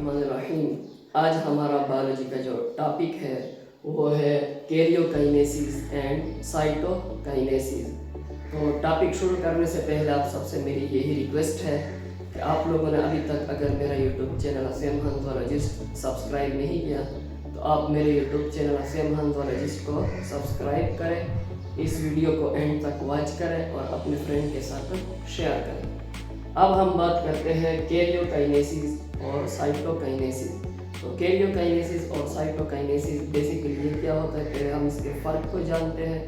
बिस्मिल्लाहिर्रहमानिर्रहीम। आज हमारा बायोलॉजी का जो टॉपिक है वो है कैरियोकाइनेसिस एंड साइटोकाइनेसिस। तो टॉपिक शुरू करने से पहले आप सबसे मेरी यही रिक्वेस्ट है कि आप लोगों ने अभी तक अगर मेरा यूट्यूब चैनल असीम जोलॉजिस्ट सब्सक्राइब नहीं किया तो आप मेरे यूट्यूब चैनल असीम जोलॉजिस्ट को सब्सक्राइब करें, इस वीडियो को एंड तक वॉच करें और अपने फ्रेंड के साथ शेयर करें। अब हम बात करते हैं कैरियोकाइनेसिस और साइटोकाइनेसिस। तो कैरियोकाइनेसिस और साइटोकाइनेसिस बेसिकली ये क्या होता है कि हम इसके फ़र्क को जानते हैं,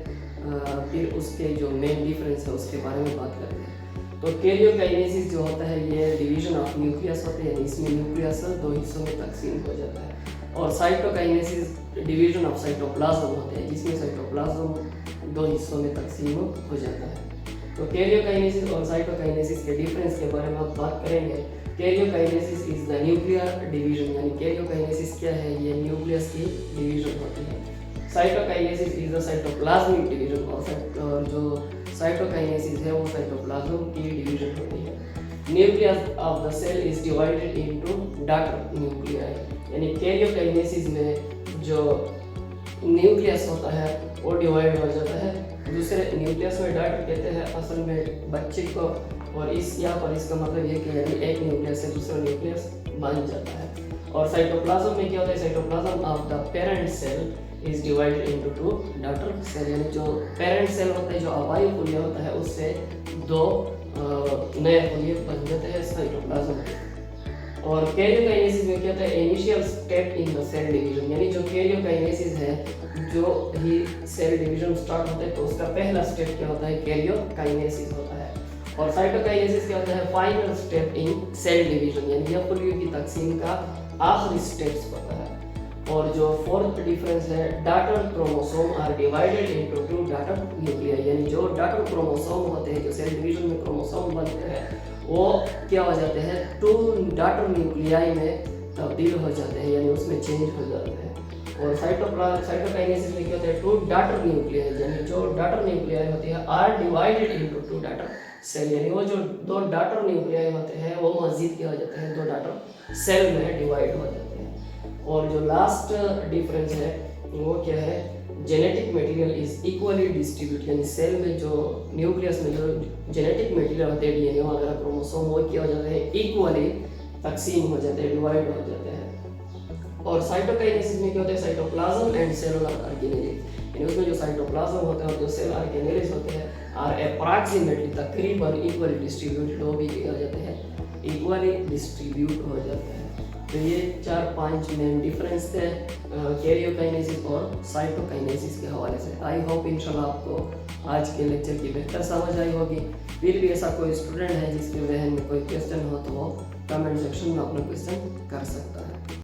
फिर उसके जो मेन डिफरेंस है उसके बारे में बात करते हैं। तो कैरियोकाइनेसिस जो होता है ये डिवीजन ऑफ न्यूक्लियस होते हैं, इसमें न्यूक्लियस दो हिस्सों में तकसीम हो जाता है। और साइटोकाइनेसिस डिवीजन ऑफ साइटोप्लाज्म होते हैं, जिसमें साइटोप्लाज्म दो हिस्सों में तकसीम हो जाता है। तो कैरियोकाइनेसिस और साइटोकाइनेसिस के डिफरेंस के बारे में आप बात करेंगे। Karyokinesis is the nuclear division, यानी कैरियोकाइनेसिस क्या है, ये न्यूक्लियस की डिवीजन होती है। Cytokinesis is the cytoplasmic division, और जो साइटोकाइनेसिस है वो साइटोप्लाज्म की डिवीजन होती है। Nucleus of the cell is divided into daughter nuclei, यानी कैरियोकाइनेसिस में जो न्यूक्लियस होता है वो डिवाइड हो जाता है दूसरे न्यूक्लियस में। डॉटर कहते हैं असल में बच्चे को, और इस यहाँ पर इसका मतलब ये कि यानी एक न्यूक्लियस से दूसरा न्यूक्लियस बन जाता है। और साइटोप्लाज्म में क्या होता है, cytoplasm of the parent cell is divided into two daughter cell, यानी जो पेरेंट सेल होता है, जो अवायु फुलिया होता है, उससे दो नए फुलिये बन जाते हैं साइटोप्लाज्म के। और कैरियोकाइनेसिस में क्या होता है, initial step in the cell division, यानी जो कैरियोकाइनेसिस है, जो ही सेल डिवीजन स्टार्ट होता है तो उसका पहला स्टेप क्या होता है, कैरियोकाइनेसिस होता है। और साइटोकाइनेसिस क्या होता है, final step in cell division, यानी यह फुलियों की तकसीम का आखिरी स्टेप्स होता है। और जो फोर्थ डिफरेंस है, daughter chromosome are divided into two daughter nuclei, यानी जो डॉटर क्रोमोसोम होते हैं, जो सेल डिवीजन में क्रोमोसोम बनते हैं, वो क्या हो जाते हैं, टू डॉटर न्यूक्लियाई में तब्दील हो जाते हैं, यानी उसमें चेंज हो जाते हैं। और साइटोकाइनेसिस में क्या होता है, टू डॉटर न्यूक्लियाई, यानी जो डॉटर न्यूक्लियाई होती है are divided into two daughter cell, यानी वो जो दो डॉटर न्यूक्लियाई होते हैं वो मजीद क्या हो जाते हैं, दो डॉटर सेल में डिवाइड हो जाते हैं। और जो लास्ट डिफरेंस है वो क्या है, genetic material is equally distribute, यानी सेल में जो न्यूक्लियस में जो जेनेटिक मटेरियल होते हैं, डीएनए वगैरह क्रोमोसोम, वो क्या हो जाते हैं, इक्वली तकसीम हो जाते हैं, डिवाइड हो जाते हैं। और साइटोकाइनेसिस में क्या होता है, साइटोप्लाज्म एंड सेलुलर ऑर्गेनेलिस, यानी उसमें जो साइटोप्लाज्म होता है और जो सेल ऑर्गेनेलिस होते हैं आर अप्रॉक्सीमेटली तकरीबन इक्वली डिस्ट्रीब्यूटेड, वो भी क्या हो जाते हैं, इक्वली डिस्ट्रीब्यूट हो जाते हैं। तो ये 4-5 मेन डिफरेंस थे कैरियोकाइनेसिस और साइटोकाइनेसिस के हवाले से। आई होप इंशाल्लाह आपको आज के लेक्चर की बेहतर समझ आई होगी। फिर भी ऐसा कोई स्टूडेंट है जिसके जहन में कोई क्वेश्चन हो तो वो कमेंट सेक्शन में अपना क्वेश्चन कर सकता है।